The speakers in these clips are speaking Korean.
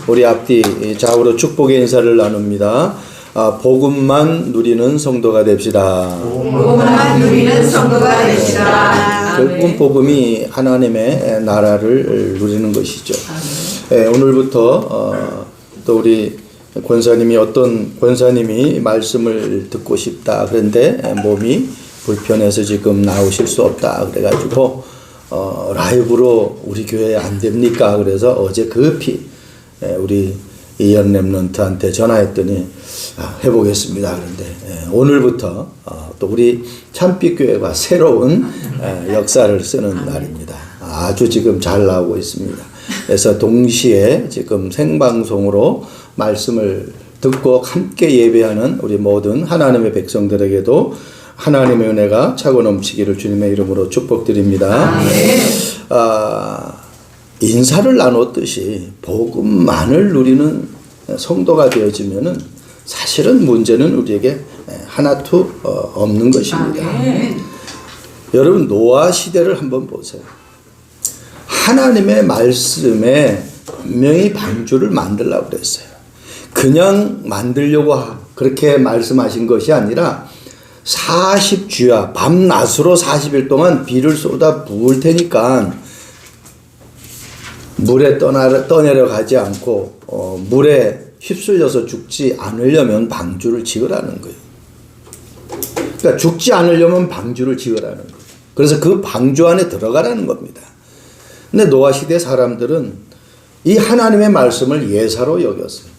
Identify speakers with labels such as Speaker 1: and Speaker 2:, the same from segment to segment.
Speaker 1: 우리 앞뒤 좌우로 축복의 인사를 나눕니다. 복음만 누리는 성도가 됩시다.
Speaker 2: 복음만 누리는 성도가 됩시다.
Speaker 1: 결국은 복음이 하나님의 나라를 누리는 것이죠. 오늘부터 또 우리 권사님이 어떤 권사님이 말씀을 듣고 싶다 그런데 몸이 불편해서 지금 나오실 수 없다 그래가지고 라이브로 우리 교회에 안 됩니까? 그래서 어제 급히 우리 이연 렘넌트한테 전화했더니 해보겠습니다. 그런데 오늘부터 또 우리 참빛교회가 새로운 역사를 쓰는 날입니다. 아주 지금 잘 나오고 있습니다. 그래서 동시에 지금 생방송으로 말씀을 듣고 함께 예배하는 우리 모든 하나님의 백성들에게도 하나님의 은혜가 차고 넘치기를 주님의 이름으로 축복드립니다. 인사를 나눴듯이 복음만을 누리는 성도가 되어지면은 사실은 문제는 우리에게 하나도 없는 것입니다. 여러분 노아 시대를 한번 보세요. 하나님의 말씀에 분명히 방주를 만들라고 그랬어요. 그냥 만들려고 그렇게 말씀하신 것이 아니라 40주야 밤낮으로 40일 동안 비를 쏟아 부을 테니까 물에 떠내려 가지 않고 물에 휩쓸려서 죽지 않으려면 방주를 지으라는 거예요. 그러니까 죽지 않으려면 방주를 지으라는 거예요. 그래서 그 방주 안에 들어가라는 겁니다. 근데 노아 시대 사람들은 이 하나님의 말씀을 예사로 여겼어요.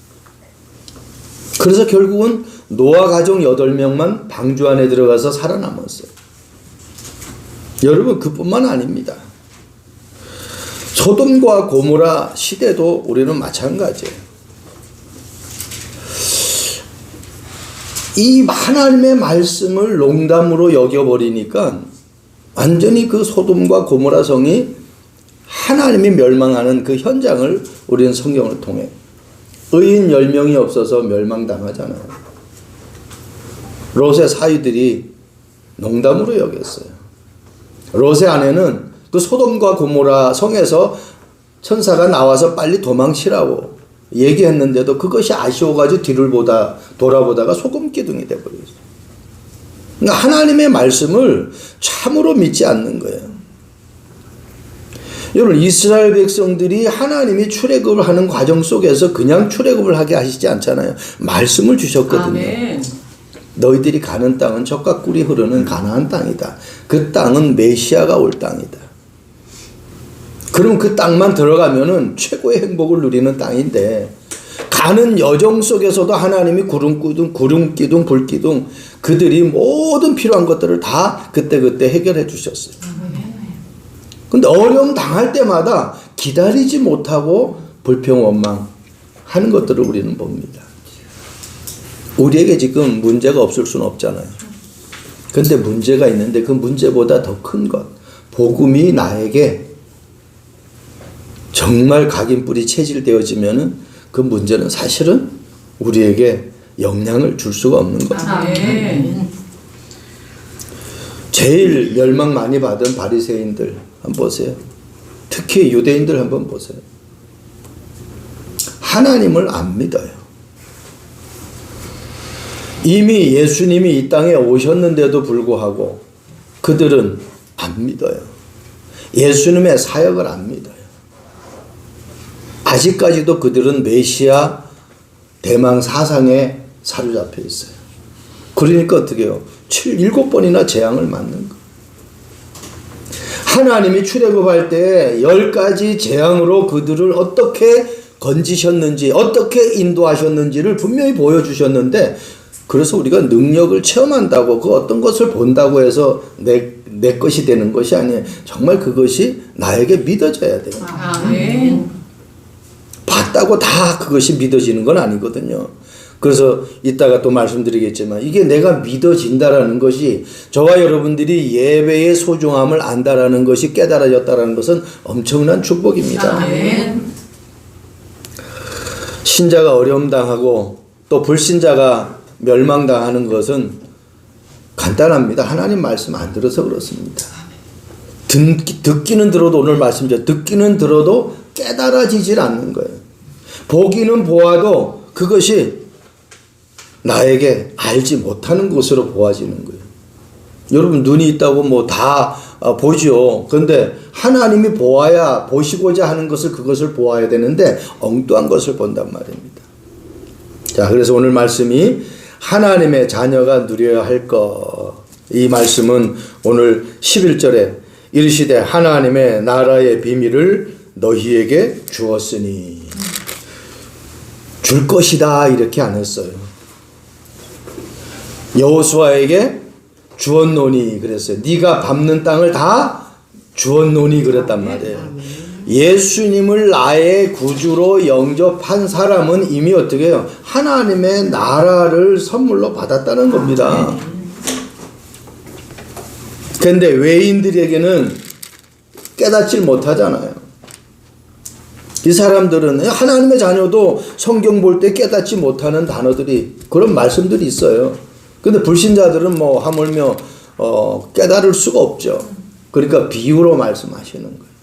Speaker 1: 그래서 결국은 노아 가족 8명만 방주 안에 들어가서 살아남았어요. 여러분 그뿐만 아닙니다. 소돔과 고모라 시대도 우리는 마찬가지예요. 이 하나님의 말씀을 농담으로 여겨버리니까 완전히 그 소돔과 고모라 성이 하나님이 멸망하는 그 현장을 우리는 성경을 통해 의인 10명이 없어서 멸망당하잖아요. 롯의 사위들이 농담으로 여겼어요. 롯의 아내는 그 소돔과 고모라 성에서 천사가 나와서 빨리 도망치라고 얘기했는데도 그것이 아쉬워가지고 뒤를 돌아보다가 소금기둥이 돼버렸어요. 그러니까 하나님의 말씀을 참으로 믿지 않는 거예요. 여러분 이스라엘 백성들이 하나님이 출애굽을 하는 과정 속에서 그냥 출애굽을 하게 하시지 않잖아요. 말씀을 주셨거든요. 아멘. 너희들이 가는 땅은 젖과 꿀이 흐르는 가나안 땅이다. 그 땅은 메시아가 올 땅이다. 그럼 그 땅만 들어가면은 최고의 행복을 누리는 땅인데 가는 여정 속에서도 하나님이 구름기둥, 불기둥 그들이 모든 필요한 것들을 다 그때그때 해결해 주셨어요. 근데 어려움 당할 때마다 기다리지 못하고 불평원망하는 것들을 우리는 봅니다. 우리에게 지금 문제가 없을 수는 없잖아요. 근데 문제가 있는데 그 문제보다 더 큰 것, 복음이 나에게 정말 각인뿔이 체질되어지면은 그 문제는 사실은 우리에게 영향을 줄 수가 없는 겁니다. 제일 멸망 많이 받은 바리새인들 한번 보세요. 특히 유대인들 한번 보세요. 하나님을 안 믿어요. 이미 예수님이 이 땅에 오셨는데도 불구하고 그들은 안 믿어요. 예수님의 사역을 안 믿어요. 아직까지도 그들은 메시아 대망 사상에 사로잡혀 있어요. 그러니까 어떻게 해요? 7번이나 재앙을 맞는 거. 하나님이 출애굽할 때 10가지 재앙으로 그들을 어떻게 건지셨는지 어떻게 인도하셨는지를 분명히 보여주셨는데 그래서 우리가 능력을 체험한다고 그 어떤 것을 본다고 해서 내 것이 되는 것이 아니에요. 정말 그것이 나에게 믿어져야 돼요. 봤다고 다 그것이 믿어지는 건 아니거든요. 그래서 이따가 또 말씀드리겠지만 이게 내가 믿어진다라는 것이 저와 여러분들이 예배의 소중함을 안다라는 것이 깨달아졌다라는 것은 엄청난 축복입니다. 신자가 어려움 당하고 또 불신자가 멸망당하는 것은 간단합니다. 하나님 말씀 안 들어서 그렇습니다. 듣기는 들어도 오늘 말씀이죠. 듣기는 들어도 깨달아지질 않는 거예요. 보기는 보아도 그것이 나에게 알지 못하는 것으로 보아지는 거예요. 여러분 눈이 있다고 뭐 다 보죠. 그런데 하나님이 보아야 보시고자 하는 것을 그것을 보아야 되는데 엉뚱한 것을 본단 말입니다. 자, 그래서 오늘 말씀이 하나님의 자녀가 누려야 할 것. 이 말씀은 오늘 11절에 이르시되 하나님의 나라의 비밀을 너희에게 주었으니 줄 것이다 이렇게 안 했어요. 여호수아에게 주었노니 그랬어요. 네가 밟는 땅을 다 주었노니 그랬단 말이에요. 예수님을 나의 구주로 영접한 사람은 이미 어떻게 해요? 하나님의 나라를 선물로 받았다는 겁니다. 그런데 외인들에게는 깨닫질 못하잖아요. 이 사람들은 하나님의 자녀도 성경 볼 때 깨닫지 못하는 단어들이 그런 말씀들이 있어요. 근데 불신자들은 뭐 하물며 깨달을 수가 없죠. 그러니까 비유로 말씀하시는 거예요.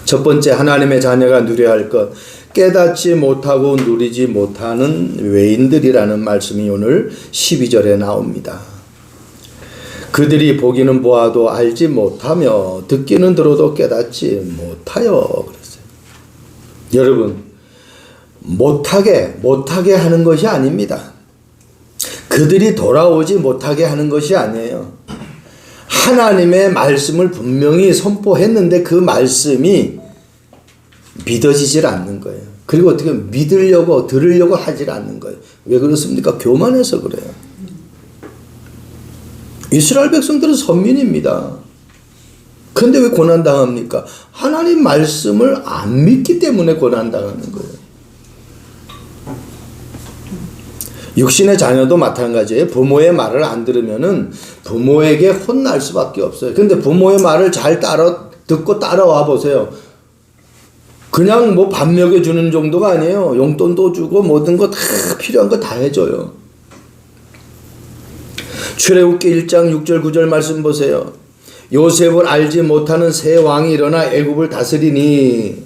Speaker 1: 첫 번째 하나님의 자녀가 누려야 할 것, 깨닫지 못하고 누리지 못하는 외인들이라는 말씀이 오늘 12절에 나옵니다. 그들이 보기는 보아도 알지 못하며 듣기는 들어도 깨닫지 못하여 그랬어요. 여러분 못하게 하는 것이 아닙니다. 그들이 돌아오지 못하게 하는 것이 아니에요. 하나님의 말씀을 분명히 선포했는데 그 말씀이 믿어지질 않는 거예요. 그리고 어떻게 믿으려고 들으려고 하질 않는 거예요. 왜 그렇습니까? 교만해서 그래요. 이스라엘 백성들은 선민입니다. 그런데 왜 고난당합니까? 하나님 말씀을 안 믿기 때문에 고난당하는 거예요. 육신의 자녀도 마찬가지예요. 부모의 말을 안 들으면은 부모에게 혼날 수밖에 없어요. 근데 부모의 말을 잘 듣고 따라와 보세요. 그냥 뭐 밥 먹여주는 정도가 아니에요. 용돈도 주고 모든 거 다 필요한 거 다 해줘요. 출애굽기 1장 6절 9절 말씀 보세요. 요셉을 알지 못하는 새 왕이 일어나 애굽을 다스리니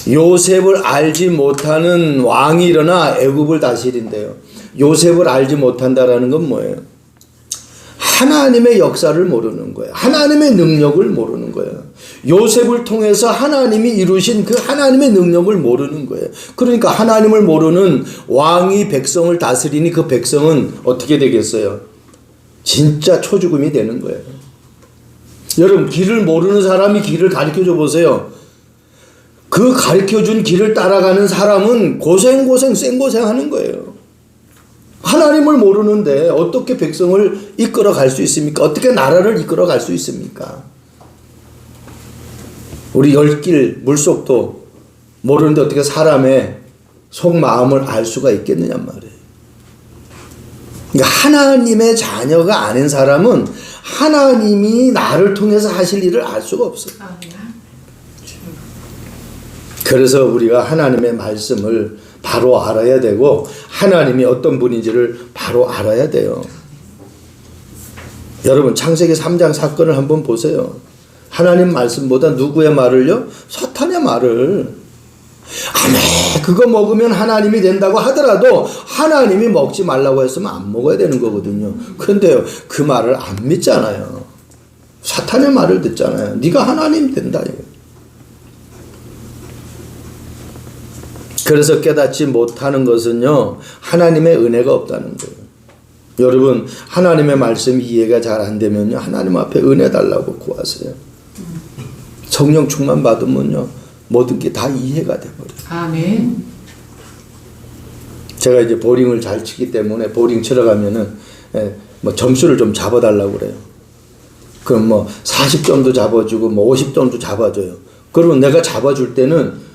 Speaker 1: 요셉을 알지 못하는 왕이 일어나 애굽을 다스린대요. 요셉을 알지 못한다라는 건 뭐예요? 하나님의 역사를 모르는 거예요. 하나님의 능력을 모르는 거예요. 요셉을 통해서 하나님이 이루신 그 하나님의 능력을 모르는 거예요. 그러니까 하나님을 모르는 왕이 백성을 다스리니 그 백성은 어떻게 되겠어요? 진짜 초죽음이 되는 거예요. 여러분 길을 모르는 사람이 길을 가르쳐줘 보세요. 그 가르쳐준 길을 따라가는 사람은 고생 생고생하는 거예요. 하나님을 모르는데 어떻게 백성을 이끌어 갈 수 있습니까? 어떻게 나라를 이끌어 갈 수 있습니까? 우리 열길 물속도 모르는데 어떻게 사람의 속마음을 알 수가 있겠느냐 말이에요. 그러니까 하나님의 자녀가 아닌 사람은 하나님이 나를 통해서 하실 일을 알 수가 없어요. 그래서 우리가 하나님의 말씀을 바로 알아야 되고 하나님이 어떤 분인지를 바로 알아야 돼요. 여러분 창세기 3장 사건을 한번 보세요. 하나님 말씀보다 누구의 말을요? 사탄의 말을. 아멘 그거 먹으면 하나님이 된다고 하더라도 하나님이 먹지 말라고 했으면 안 먹어야 되는 거거든요. 그런데 그 말을 안 믿잖아요. 사탄의 말을 듣잖아요. 네가 하나님 된다. 그래서 깨닫지 못하는 것은요 하나님의 은혜가 없다는 거예요. 여러분 하나님의 말씀이 이해가 잘 안 되면요 하나님 앞에 은혜 달라고 구하세요. 성령 충만 받으면요 모든 게 다 이해가 돼버려요.
Speaker 2: 아멘.
Speaker 1: 제가 이제 보링을 잘 치기 때문에 보링 치러 가면은 뭐 점수를 좀 잡아달라고 그래요. 그럼 뭐 40점도 잡아주고 뭐 50점도 잡아줘요. 그러면 내가 잡아줄 때는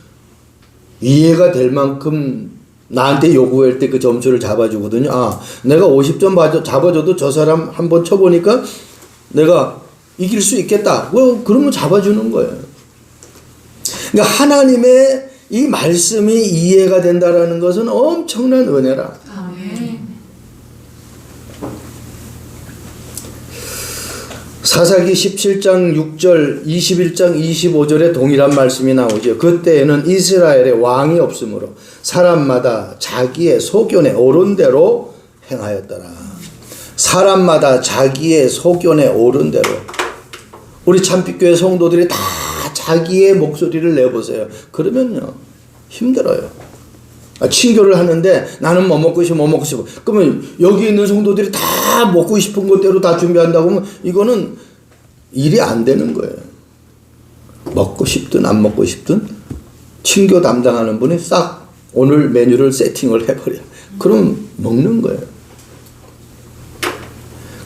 Speaker 1: 이해가 될 만큼 나한테 요구할 때 그 점수를 잡아주거든요. 아, 내가 50점 잡아줘도 저 사람 한번 쳐보니까 내가 이길 수 있겠다. 그러면 잡아주는 거예요. 그러니까 하나님의 이 말씀이 이해가 된다라는 것은 엄청난 은혜라.
Speaker 2: 아멘.
Speaker 1: 사사기 17장 6절 21장 25절에 동일한 말씀이 나오죠. 그때에는 이스라엘에 왕이 없으므로 사람마다 자기의 소견에 옳은 대로 행하였더라. 사람마다 자기의 소견에 옳은 대로. 우리 참빛교회 성도들이 다 자기의 목소리를 내보세요. 그러면요 힘들어요. 친교를 하는데 나는 뭐 먹고 싶어 뭐 먹고 싶어. 그러면 여기 있는 성도들이 다 먹고 싶은 것대로 다 준비한다고 하면 이거는 일이 안 되는 거예요. 먹고 싶든 안 먹고 싶든 친교 담당하는 분이 싹 오늘 메뉴를 세팅을 해버려. 그럼 먹는 거예요.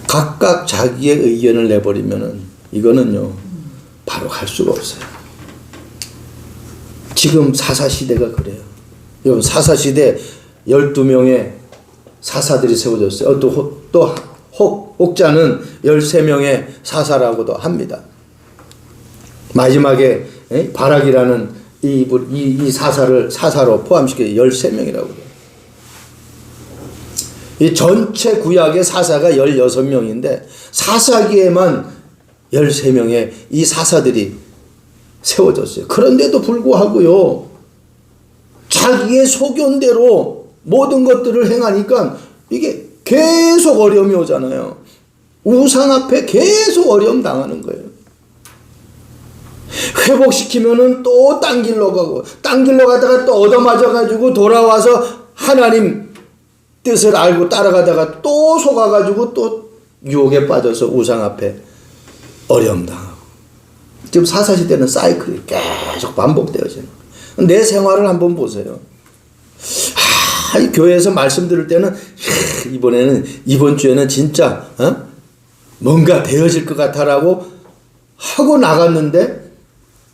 Speaker 1: 각각 자기의 의견을 내버리면은 이거는요 바로 갈 수가 없어요. 지금 사사시대가 그래요. 여러분 사사시대 12명의 사사들이 세워졌어요. 또 혹자는 13명의 사사라고도 합니다. 마지막에 바락이라는 이 사사로 포함시켜 13명이라고 해요. 이 전체 구약의 사사가 16명인데 사사기에만 13명의 이 사사들이 세워졌어요. 그런데도 불구하고요 자기의 소견대로 모든 것들을 행하니까 이게 계속 어려움이 오잖아요. 우상 앞에 계속 어려움 당하는 거예요. 회복시키면은 또 딴 길로 가고 딴 길로 가다가 또 얻어맞아 가지고 돌아와서 하나님 뜻을 알고 따라가다가 또 속아가지고 또 유혹에 빠져서 우상 앞에 어려움 당하고. 지금 사사시대는 사이클이 계속 반복되어지는 거예요. 내 생활을 한번 보세요. 이 교회에서 말씀 들을 때는 이번 주에는 진짜 뭔가 되어질 것 같아라고 하고 나갔는데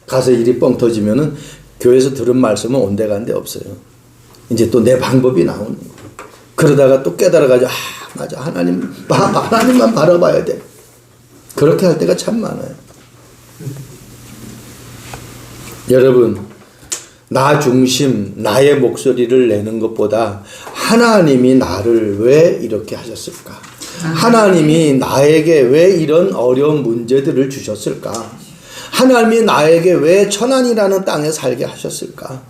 Speaker 1: 가서 일이 뻥 터지면은 교회에서 들은 말씀은 온데간데 없어요. 이제 또 내 방법이 나오는 거예요. 그러다가 또 깨달아가지고 맞아 하나님만 바라봐야 돼. 그렇게 할 때가 참 많아요. 여러분 나 중심 나의 목소리를 내는 것보다 하나님이 나를 왜 이렇게 하셨을까? 하나님이 나에게 왜 이런 어려운 문제들을 주셨을까? 하나님이 나에게 왜 천안이라는 땅에 살게 하셨을까?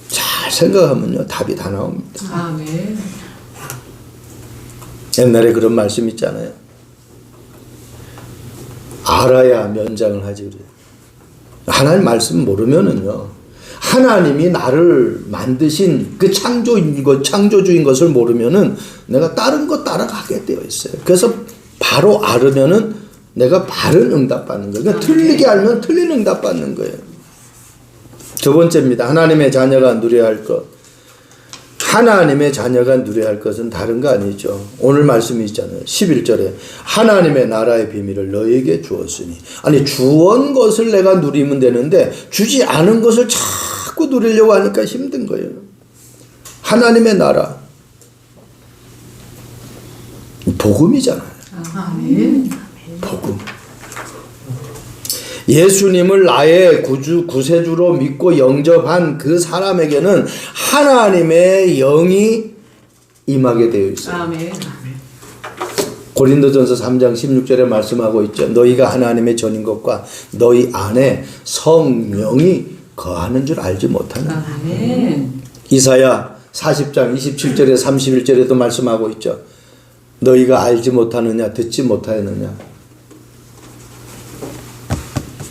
Speaker 1: 잘 생각하면요 답이 다 나옵니다.
Speaker 2: 아멘.
Speaker 1: 옛날에 그런 말씀 있잖아요. 알아야 면장을 하지 그래요. 하나님 말씀 모르면은요 하나님이 나를 만드신 그 창조주인 것을 모르면은 내가 다른 거 따라가게 되어 있어요. 그래서 바로 알으면은 내가 바른 응답 받는 거예요. 그러니까 틀리게 알면 틀린 응답 받는 거예요. 두 번째입니다. 하나님의 자녀가 누려야 할 것. 하나님의 자녀가 누려야 할 것은 다른 거 아니죠. 오늘 말씀이 있잖아요. 11절에 하나님의 나라의 비밀을 너에게 주었으니. 아니 주온 것을 내가 누리면 되는데 주지 않은 것을 자꾸 누리려고 하니까 힘든 거예요. 하나님의 나라 복음이잖아요.
Speaker 2: 아멘.
Speaker 1: 복음. 예수님을 나의 구세주로 믿고 영접한 그 사람에게는 하나님의 영이 임하게 되어 있어요.
Speaker 2: 아멘.
Speaker 1: 고린도전서 3장 16절에 말씀하고 있죠. 너희가 하나님의 전인 것과 너희 안에 성령이 거하는 줄 알지 못하느냐.
Speaker 2: 아멘.
Speaker 1: 이사야 40장 27절에 31절에도 말씀하고 있죠. 너희가 알지 못하느냐 듣지 못하느냐.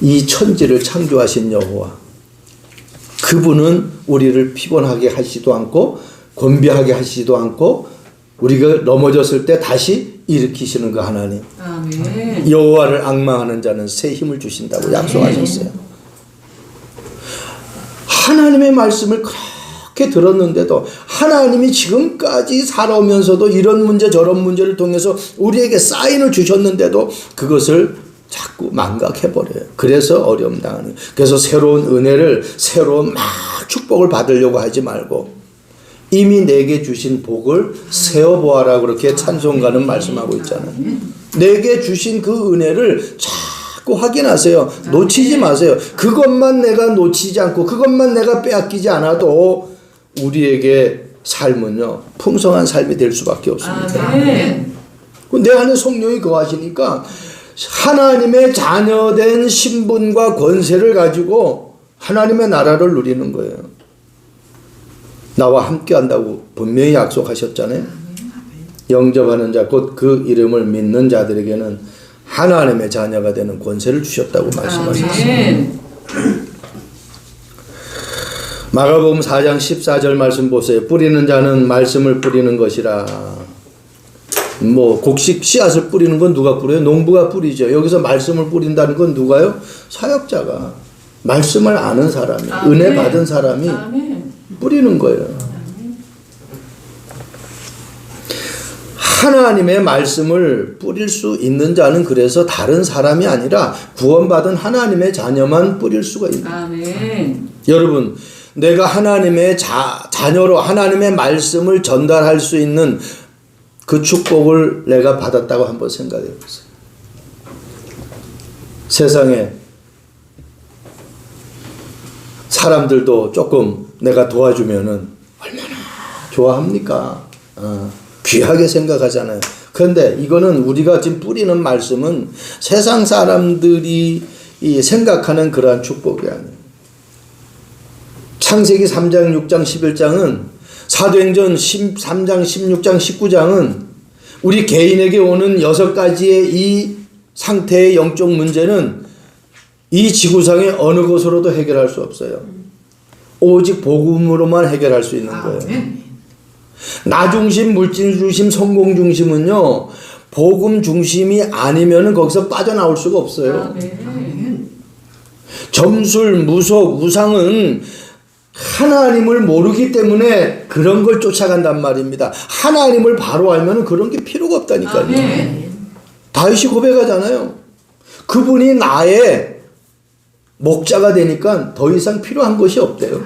Speaker 1: 이 천지를 창조하신 여호와 그분은 우리를 피곤하게 하시지도 않고 곤비하게 하시지도 않고 우리가 넘어졌을 때 다시 일으키시는 그 하나님.
Speaker 2: 아멘.
Speaker 1: 여호와를 앙망하는 자는 새 힘을 주신다고 약속하셨어요. 하나님의 말씀을 그렇게 들었는데도 하나님이 지금까지 살아오면서도 이런 문제 저런 문제를 통해서 우리에게 사인을 주셨는데도 그것을 자꾸 망각해버려요. 그래서 어려움 당하는. 그래서 새로운 은혜를 새로운 막 축복을 받으려고 하지 말고 이미 내게 주신 복을 세어보아라 그렇게 찬송가는 말씀하고 있잖아요. 내게 주신 그 은혜를 자꾸 확인하세요. 놓치지 마세요. 그것만 내가 놓치지 않고 그것만 내가 빼앗기지 않아도 우리에게 삶은요 풍성한 삶이 될 수밖에 없습니다.
Speaker 2: 아멘.
Speaker 1: 내 안에 성령이 거하시니까 하나님의 자녀된 신분과 권세를 가지고 하나님의 나라를 누리는 거예요. 나와 함께 한다고 분명히 약속하셨잖아요. 영접하는 자 곧 그 이름을 믿는 자들에게는 하나님의 자녀가 되는 권세를 주셨다고 말씀하셨습니다. 마가복음 4장 14절 말씀 보세요. 뿌리는 자는 말씀을 뿌리는 것이라. 뭐 곡식 씨앗을 뿌리는 건 누가 뿌려요? 농부가 뿌리죠. 여기서 말씀을 뿌린다는 건 누가요? 사역자가. 말씀을 아는 사람이, 은혜 받은 사람이 뿌리는 거예요. 하나님의 말씀을 뿌릴 수 있는 자는 그래서 다른 사람이 아니라 구원받은 하나님의 자녀만 뿌릴 수가 있는 거예요. 여러분, 내가 하나님의 자녀로 하나님의 말씀을 전달할 수 있는 그 축복을 내가 받았다고 한번 생각해 보세요. 세상에 사람들도 조금 내가 도와주면은 얼마나 좋아합니까? 귀하게 생각하잖아요. 그런데 이거는 우리가 지금 뿌리는 말씀은 세상 사람들이 생각하는 그러한 축복이 아니에요. 창세기 3장, 6장, 11장은 사도행전 13장, 16장, 19장은 우리 개인에게 오는 6가지의 이 상태의 영적 문제는 이 지구상의 어느 곳으로도 해결할 수 없어요. 오직 복음으로만 해결할 수 있는 거예요. 나 중심, 물질 중심, 성공 중심은요, 복음 중심이 아니면 거기서 빠져나올 수가 없어요. 점술, 무속, 우상은 하나님을 모르기 때문에 그런 걸 쫓아간단 말입니다. 하나님을 바로 알면 그런 게 필요가 없다니까요. 다윗이 고백하잖아요. 그분이 나의 목자가 되니까 더 이상 필요한 것이 없대요.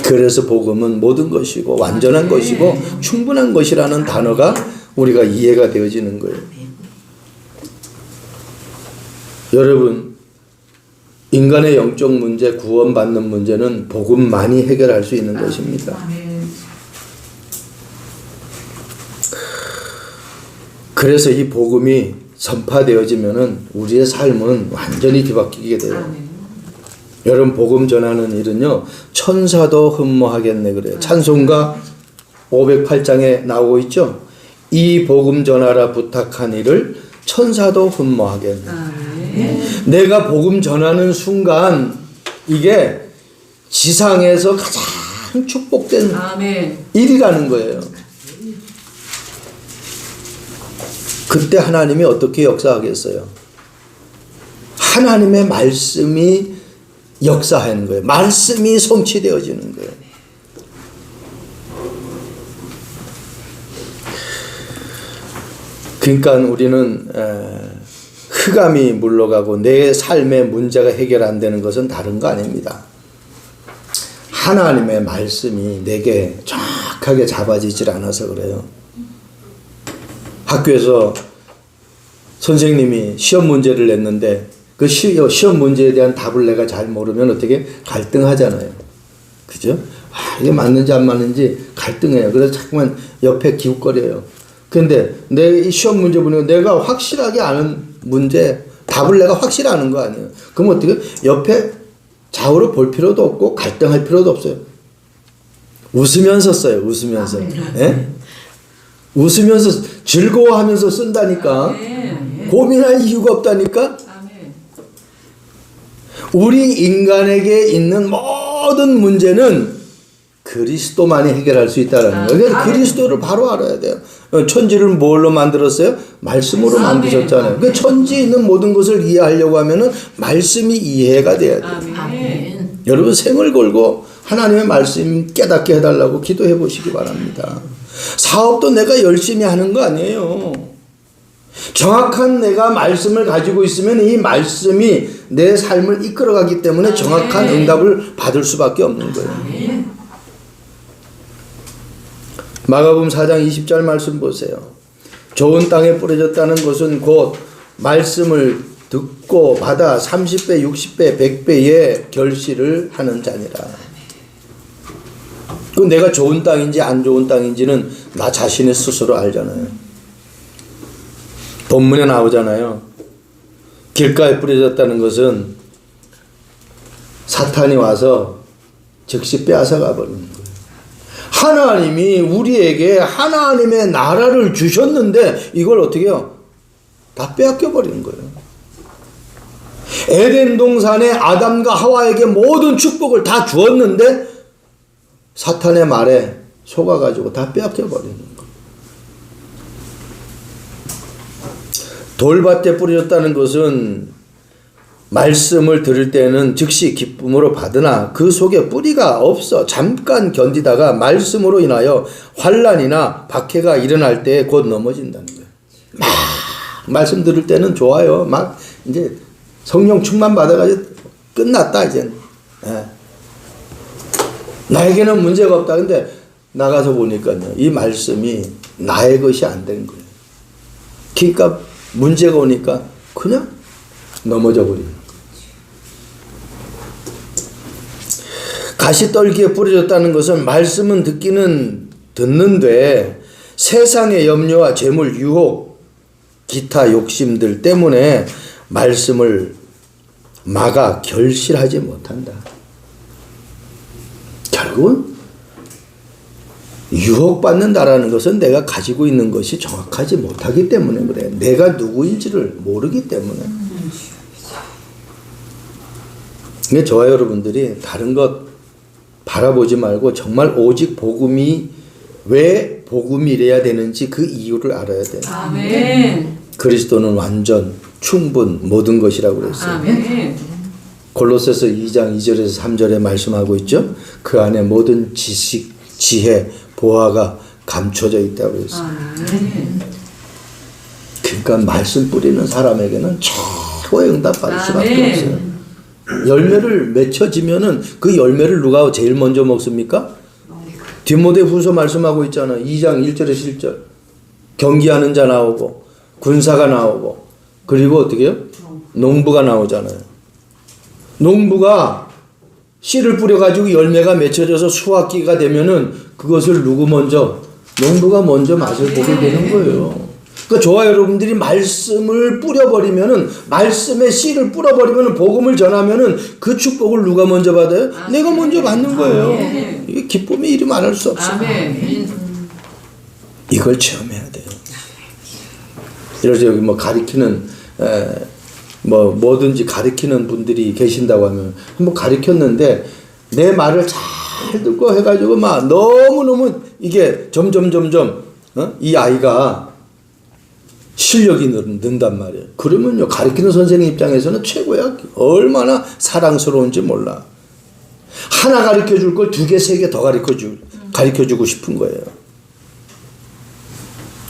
Speaker 1: 그래서 복음은 모든 것이고 완전한 것이고 충분한 것이라는 단어가 우리가 이해가 되어지는 거예요. 여러분, 인간의 영적 문제, 구원받는 문제는 복음만이 해결할 수 있는 것입니다. 그래서 이 복음이 선파되어지면은 우리의 삶은 완전히 뒤바뀌게 돼요. 여러분, 복음 전하는 일은요, 천사도 흠모하겠네 그래요. 찬송가 508장에 나오고 있죠. 이 복음 전하라 부탁한 일을 천사도 흠모하겠네. 내가 복음 전하는 순간 이게 지상에서 가장 축복된 일이라는 거예요. 그때 하나님이 어떻게 역사하겠어요? 하나님의 말씀이 역사하는 거예요. 말씀이 성취되어지는 거예요. 그러니까 우리는 흑암이 물러가고 내 삶의 문제가 해결 안 되는 것은 다른 거 아닙니다. 하나님의 말씀이 내게 정확하게 잡아지질 않아서 그래요. 학교에서 선생님이 시험 문제를 냈는데 그 시험 문제에 대한 답을 내가 잘 모르면 어떻게 갈등하잖아요. 그죠? 이게 맞는지 안 맞는지 갈등해요. 그래서 자꾸만 옆에 기웃거려요. 근데 내 이 시험 문제 보니까 내가 확실하게 아는 문제, 답을 내가 확실히 아는 거 아니에요. 그럼 어떻게 옆에 좌우로 볼 필요도 없고 갈등할 필요도 없어요. 웃으면서 써요. 웃으면서. 예? 웃으면서 즐거워하면서 쓴다니까. 고민할 이유가 없다니까. 우리 인간에게 있는 모든 문제는 그리스도만이 해결할 수 있다는 거예요. 그래서 그리스도를 바로 알아야 돼요. 천지를 뭘로 만들었어요? 말씀으로 만드셨잖아요. 그 천지에 있는 모든 것을 이해하려고 하면은 말씀이 이해가 돼야 돼요. 여러분, 생을 걸고 하나님의 말씀 깨닫게 해달라고 기도해 보시기 바랍니다. 사업도 내가 열심히 하는 거 아니에요. 정확한 내가 말씀을 가지고 있으면 이 말씀이 내 삶을 이끌어가기 때문에 정확한 응답을 받을 수밖에 없는 거예요. 마가복음 4장 20절 말씀 보세요. 좋은 땅에 뿌려졌다는 것은 곧 말씀을 듣고 받아 30배, 60배, 100배의 결실을 하는 자니라. 그 내가 좋은 땅인지 안 좋은 땅인지는 나 자신의 스스로 알잖아요. 본문에 나오잖아요. 길가에 뿌려졌다는 것은 사탄이 와서 즉시 빼앗아가 버리는 거예요. 하나님이 우리에게 하나님의 나라를 주셨는데 이걸 어떻게 해요? 다 빼앗겨 버리는 거예요. 에덴 동산에 아담과 하와에게 모든 축복을 다 주었는데 사탄의 말에 속아가지고 다 빼앗겨 버리는 거예요. 돌밭에 뿌려졌다는 것은 말씀을 들을 때는 즉시 기쁨으로 받으나 그 속에 뿌리가 없어 잠깐 견디다가 말씀으로 인하여 환난이나 박해가 일어날 때 곧 넘어진다는 거예요. 막 말씀 들을 때는 좋아요. 막 이제 성령 충만 받아가지고 끝났다 이제. 예. 나에게는 문제가 없다. 근데 나가서 보니까요, 이 말씀이 나의 것이 안 된 거예요. 그러니까 문제가 오니까 그냥 넘어져 버리는 거예요. 가시떨기에 뿌려졌다는 것은 말씀은 듣는데 세상의 염려와 재물 유혹 기타 욕심들 때문에 말씀을 막아 결실하지 못한다. 결국은 유혹받는다라는 것은 내가 가지고 있는 것이 정확하지 못하기 때문에 그래. 내가 누구인지를 모르기 때문에. 근데 저와 여러분들이 다른 것 바라보지 말고 정말 오직 복음이 왜 복음이래야 되는지 그 이유를 알아야 돼요.
Speaker 2: 아멘.
Speaker 1: 그리스도는 완전 충분 모든 것이라고 그랬어요.
Speaker 2: 아멘.
Speaker 1: 골로새서 2장 2절에서 3절에 말씀하고 있죠. 그 안에 모든 지식, 지혜, 보화가 감춰져 있다고 그랬어요.
Speaker 2: 아멘.
Speaker 1: 그러니까 말씀 뿌리는 사람에게는 최고의 응답 받을 수밖에
Speaker 2: 아멘.
Speaker 1: 없어요. 열매를 맺혀지면은 그 열매를 누가 제일 먼저 먹습니까? 디모데후서 말씀하고 있잖아요. 2장 1절에서 7절. 경기하는 자 나오고 군사가 나오고 그리고 어떻게 해요? 농부가 나오잖아요. 농부가 씨를 뿌려가지고 열매가 맺혀져서 수확기가 되면은 그것을 누구 먼저? 농부가 먼저 맛을 보게 되는 거예요. 그러니까 저와 여러분들이 말씀을 뿌려버리면은 말씀의 씨를 뿌려버리면은 복음을 전하면은 그 축복을 누가 먼저 받아요? 내가 먼저 받는 거예요. 이게 기쁨의 이름 안 할 수 없어요.
Speaker 2: 아멘.
Speaker 1: 이걸 체험해야 돼요. 그래서 여기 뭐 가리키는 뭐든지 가리키는 분들이 계신다고 하면 한번 가리켰는데 내 말을 잘 듣고 해가지고 막 너무너무 이게 점점 이 아이가 실력이 는단 말이에요. 그러면요 가르치는 선생님 입장에서는 최고야. 얼마나 사랑스러운지 몰라. 하나 가르쳐줄 걸 2개, 3개 더 가르쳐주고 싶은 거예요.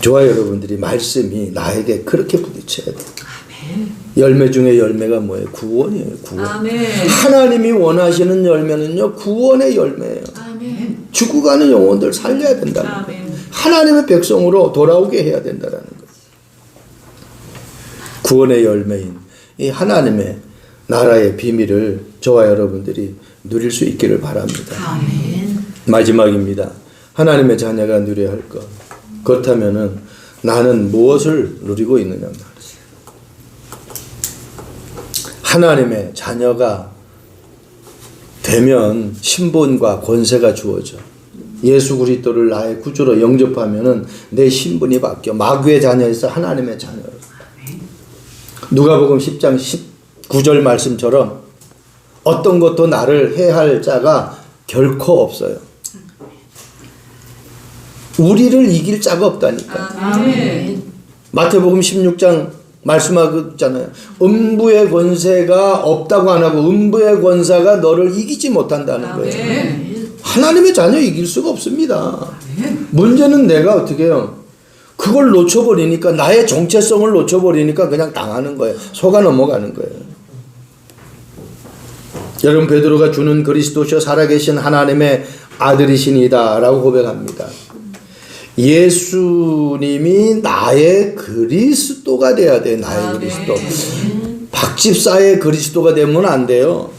Speaker 1: 저와 여러분들이 말씀이 나에게 그렇게 부딪혀야 돼요. 열매 중에 열매가 뭐예요? 구원이에요. 구원.
Speaker 2: 아멘.
Speaker 1: 하나님이 원하시는 열매는요 구원의 열매예요.
Speaker 2: 아멘.
Speaker 1: 죽어가는 영혼들 살려야 된다는 거예요.
Speaker 2: 아멘.
Speaker 1: 하나님의 백성으로 돌아오게 해야 된다는 거예요. 구원의 열매인 이 하나님의 나라의 비밀을 저와 여러분들이 누릴 수 있기를 바랍니다.
Speaker 2: 아멘.
Speaker 1: 마지막입니다. 하나님의 자녀가 누려야 할 것. 그렇다면은 나는 무엇을 누리고 있느냐 말이죠. 하나님의 자녀가 되면 신분과 권세가 주어져. 예수 그리스도를 나의 구주로 영접하면은 내 신분이 바뀌어. 마귀의 자녀에서 하나님의 자녀로. 누가복음 10장 19절 말씀처럼 어떤 것도 나를 해할 자가 결코 없어요. 우리를 이길 자가 없다니까.
Speaker 2: 아멘.
Speaker 1: 마태복음 16장 말씀하고 있잖아요. 음부의 권세가 없다고 안 하고 음부의 권세가 너를 이기지 못한다는 거예요.
Speaker 2: 아멘.
Speaker 1: 하나님의 자녀 이길 수가 없습니다. 문제는 내가 어떻게 해요? 그걸 놓쳐버리니까 나의 정체성을 놓쳐버리니까 그냥 당하는 거예요. 속아 넘어가는 거예요. 여러분 베드로가 주는 그리스도시여 살아계신 하나님의 아들이시니다 라고 고백합니다. 예수님이 나의 그리스도가 돼야 돼. 나의 그리스도. 박집사의 그리스도가 되면 안 돼요.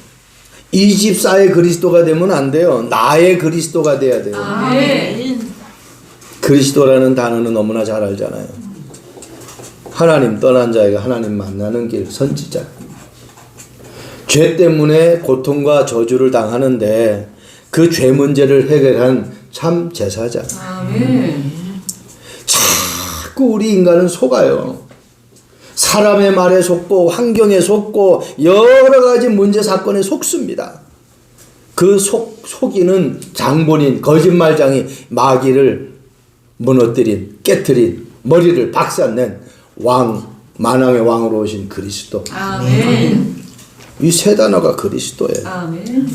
Speaker 1: 이 집사의 그리스도가 되면 안 돼요. 나의 그리스도가 돼야 돼요.
Speaker 2: 아멘.
Speaker 1: 그리스도라는 단어는 너무나 잘 알잖아요. 하나님 떠난 자에게 하나님 만나는 길 선지자. 죄 때문에 고통과 저주를 당하는데 그 죄 문제를 해결한 참 제사장.
Speaker 3: 아멘.
Speaker 1: 자꾸 우리 인간은 속아요. 사람의 말에 속고 환경에 속고 여러 가지 문제 사건에 속습니다. 그 속이는 장본인 거짓말장이 마귀를 무너뜨린 깨트린 머리를 박살낸 왕 만왕의 왕으로 오신 그리스도.
Speaker 3: 아멘.
Speaker 1: 이 세 단어가 그리스도예요.
Speaker 3: 아멘.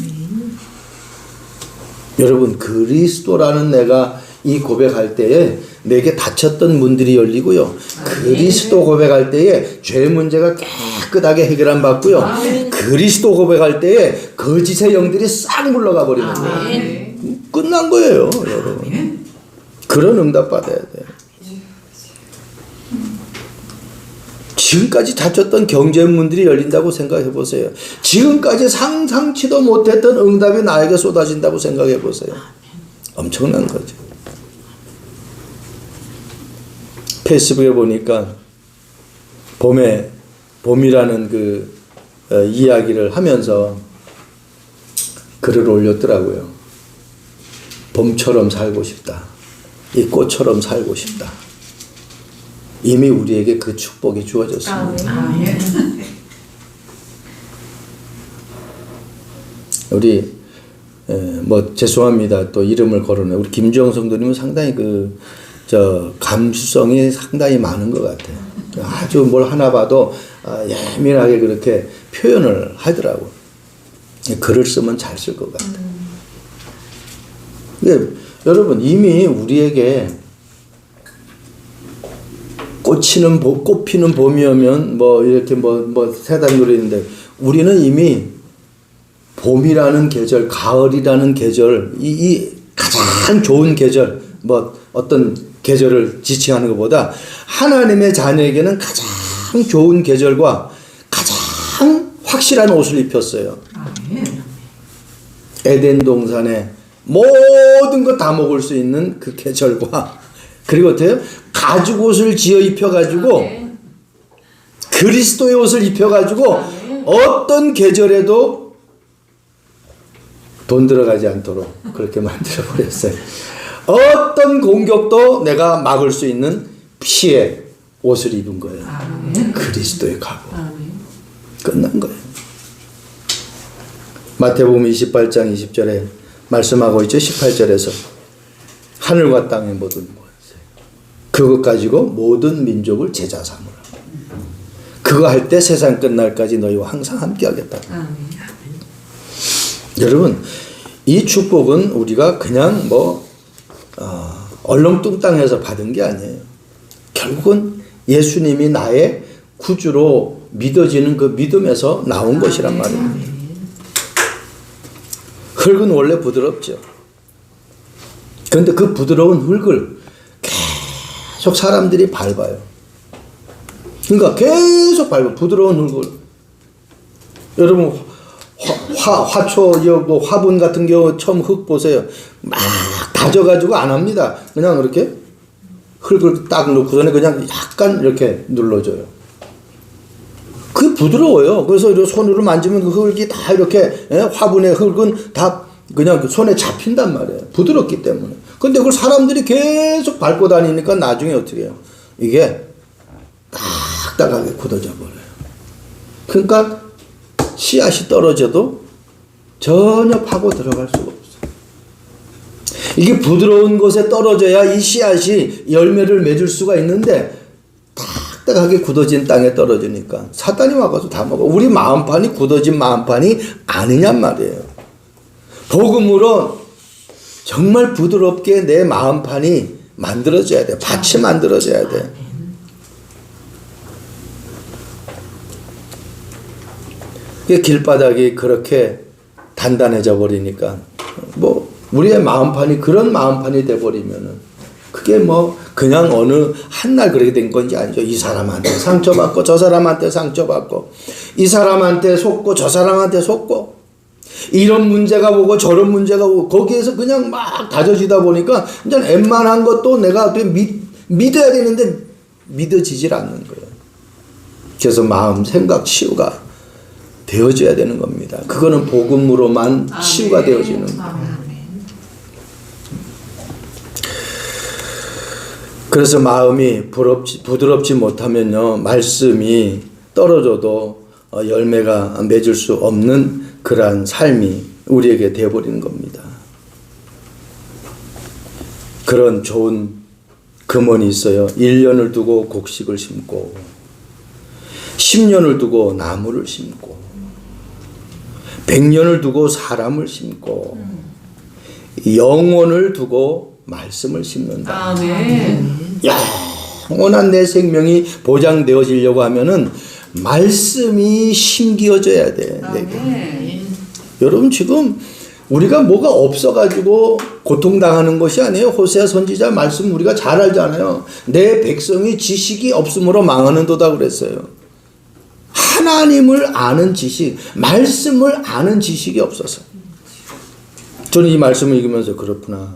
Speaker 1: 여러분 그리스도라는 내가 이 고백할 때에 내게 닫혔던 문들이 열리고요. 그리스도 고백할 때에 죄 문제가 깨끗하게 해결한 받고요.
Speaker 3: 아멘.
Speaker 1: 그리스도 고백할 때에 거짓의 영들이 싹 물러가 버리는 거예요.
Speaker 3: 아멘.
Speaker 1: 끝난 거예요, 여러분. 그런 응답 받아야 돼요. 지금까지 닫혔던 경제문들이 열린다고 생각해 보세요. 지금까지 상상치도 못했던 응답이 나에게 쏟아진다고 생각해 보세요. 엄청난 거죠. 페이스북에 보니까 봄이라는 그 이야기를 하면서 글을 올렸더라고요. 봄처럼 살고 싶다. 이 꽃처럼 살고 싶다. 이미 우리에게 그 축복이 주어졌습니다.
Speaker 3: 아멘.
Speaker 1: 우리 뭐 죄송합니다. 또 이름을 거론해. 우리 김주영 성도님은 상당히 감수성이 상당히 많은 것 같아요. 아주 뭘 하나 봐도 예민하게 그렇게 표현을 하더라고. 글을 쓰면 잘 쓸 것 같아요. 여러분 이미 우리에게 꽃피는 봄이 오면 이렇게 세단 노래인데 우리는 이미 봄이라는 계절, 가을이라는 계절, 이 가장 좋은 계절, 어떤 계절을 지칭하는 것보다 하나님의 자녀에게는 가장 좋은 계절과 가장 확실한 옷을 입혔어요. 에덴 동산에 모든 거 다 먹을 수 있는 그 계절과 그리고 어때요? 가죽 옷을 지어 입혀가지고
Speaker 3: 아멘.
Speaker 1: 그리스도의 옷을 입혀가지고
Speaker 3: 아멘.
Speaker 1: 어떤 계절에도 돈 들어가지 않도록 그렇게 만들어버렸어요. 어떤 공격도 내가 막을 수 있는 피의 옷을 입은 거예요.
Speaker 3: 아멘.
Speaker 1: 그리스도의 각오.
Speaker 3: 아멘.
Speaker 1: 끝난 거예요. 마태복음 28장 20절에 말씀하고 있죠. 18절에서 하늘과 땅의 모든 것 그것 가지고 모든 민족을 제자 삼으라. 그거 할 때 세상 끝날까지 너희와 항상 함께 하겠다.
Speaker 3: 아멘.
Speaker 1: 여러분 이 축복은 우리가 그냥 얼렁뚱땅해서 받은 게 아니에요. 결국은 예수님이 나의 구주로 믿어지는 그 믿음에서 나온 것이란 말이에요. 흙은 원래 부드럽죠. 그런데 그 부드러운 흙을 계속 사람들이 밟아요. 그러니까 계속 밟아. 부드러운 흙을. 여러분 화초 화분 같은 경우 처음 흙 보세요. 막 다져가지고 안 합니다. 그냥 이렇게 흙을 딱 넣고서는 그냥 약간 이렇게 눌러줘요. 그게 부드러워요. 그래서 손으로 만지면 그 흙이 다 이렇게 화분의 흙은 다 그냥 손에 잡힌단 말이에요. 부드럽기 때문에. 근데 그걸 사람들이 계속 밟고 다니니까 나중에 어떻게 해요? 이게 딱딱하게 굳어져 버려요. 그러니까 씨앗이 떨어져도 전혀 파고 들어갈 수가 없어요. 이게 부드러운 곳에 떨어져야 이 씨앗이 열매를 맺을 수가 있는데 딱딱하게 굳어진 땅에 떨어지니까 사단이 와가지고 다 먹어. 우리 마음판이 굳어진 마음판이 아니냔 말이에요. 복음으로 정말 부드럽게 내 마음판이 만들어져야 돼. 밭이 만들어져야 돼. 길바닥이 그렇게 단단해져 버리니까 우리의 마음판이 그런 마음판이 돼 버리면은 그게 그냥 어느 한 날 그렇게 된 건지 아니죠. 이 사람한테 상처받고 저 사람한테 상처받고 이 사람한테 속고 저 사람한테 속고 이런 문제가 오고 저런 문제가 오고 거기에서 그냥 막 다져지다 보니까 이제 웬만한 것도 내가 믿어야 되는데 믿어지질 않는 거예요. 그래서 마음, 생각 치유가 되어져야 되는 겁니다. 그거는 복음으로만 치유가 되어지는 거예요. 그래서 마음이 부드럽지 못하면요, 말씀이 떨어져도 열매가 맺을 수 없는 그러한 삶이 우리에게 되어버리는 겁니다. 그런 좋은 금언이 있어요. 1년을 두고 곡식을 심고 10년을 두고 나무를 심고 100년을 두고 사람을 심고 영원을 두고 말씀을 심는다.
Speaker 3: 아멘.
Speaker 1: 영원한 내 생명이 보장되어지려고 하면은 말씀이 심기어져야 돼. 내게.
Speaker 3: 아멘.
Speaker 1: 여러분 지금 우리가 뭐가 없어가지고 고통당하는 것이 아니에요. 호세아 선지자 말씀 우리가 잘 알잖아요. 내 백성이 지식이 없으므로 망하는도다 그랬어요. 하나님을 아는 지식, 말씀을 아는 지식이 없어서. 저는 이 말씀을 읽으면서 그렇구나.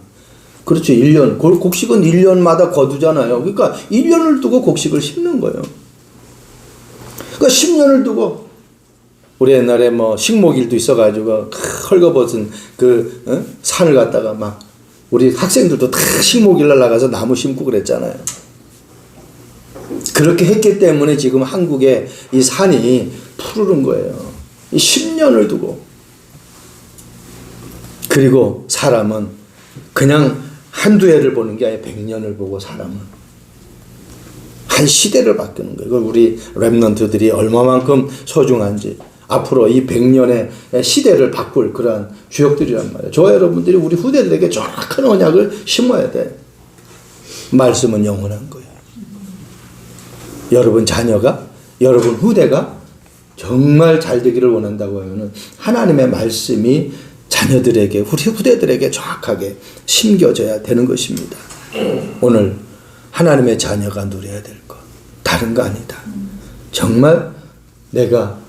Speaker 1: 그렇죠. 1년. 곡식은 1년마다 거두잖아요. 그러니까 1년을 두고 곡식을 심는 거예요. 그러니까 10년을 두고 우리 옛날에 뭐 식목일도 있어가지고 헐거벗은 그 산을 갖다가 막 우리 학생들도 다 식목일날 나가서 나무 심고 그랬잖아요. 그렇게 했기 때문에 지금 한국의 이 산이 푸르른 거예요. 10년을 두고. 그리고 사람은 그냥 한두 해를 보는 게 아니라 100년을 보고 사람은 한 시대를 바꾸는 거예요. 이걸 우리 랩런트들이 얼마만큼 소중한지 앞으로 이 100년의 시대를 바꿀 그러한 주역들이란 말이에요. 저와 여러분들이 우리 후대들에게 정확한 언약을 심어야 돼. 말씀은 영원한 거예요. 여러분 자녀가, 여러분 후대가 정말 잘 되기를 원한다고 하면은 하나님의 말씀이 자녀들에게, 우리 후대들에게 정확하게 심겨져야 되는 것입니다. 오늘 하나님의 자녀가 누려야 될 것, 다른 거 아니다. 정말 내가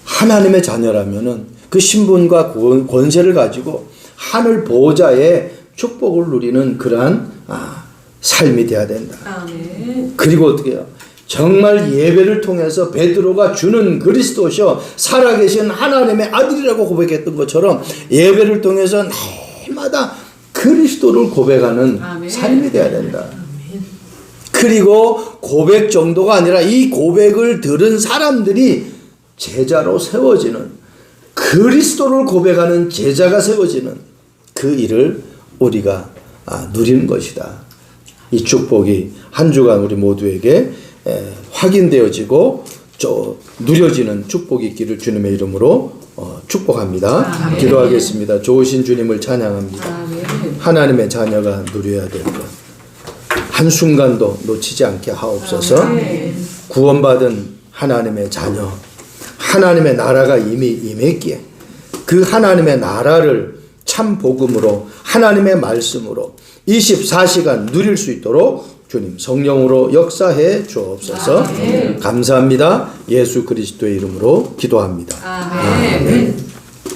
Speaker 1: 하나님의 자녀라면은 그 신분과 권세를 가지고 하늘 보호자의 축복을 누리는 그러한 삶이 되어야 된다.
Speaker 3: 아멘.
Speaker 1: 그리고 어떻게 해요? 정말 예배를 통해서 베드로가 주는 그리스도시요 살아계신 하나님의 아들이라고 고백했던 것처럼 예배를 통해서 날마다 그리스도를 고백하는
Speaker 3: 아멘.
Speaker 1: 삶이 되어야 된다. 그리고 고백 정도가 아니라 이 고백을 들은 사람들이 제자로 세워지는, 그리스도를 고백하는 제자가 세워지는 그 일을 우리가 누리는 것이다. 이 축복이 한 주간 우리 모두에게 확인되어지고 누려지는 축복이 있기를 주님의 이름으로 축복합니다.
Speaker 3: 아멘.
Speaker 1: 기도하겠습니다. 좋으신 주님을 찬양합니다.
Speaker 3: 아멘.
Speaker 1: 하나님의 자녀가 누려야 될 것, 한순간도 놓치지 않게 하옵소서.
Speaker 3: 아멘.
Speaker 1: 구원받은 하나님의 자녀, 하나님의 나라가 이미 임했기에 그 하나님의 나라를 참 복음으로, 하나님의 말씀으로 24시간 누릴 수 있도록 주님 성령으로 역사해 주옵소서.
Speaker 3: 아멘.
Speaker 1: 감사합니다. 예수 그리스도의 이름으로 기도합니다.
Speaker 3: 아멘.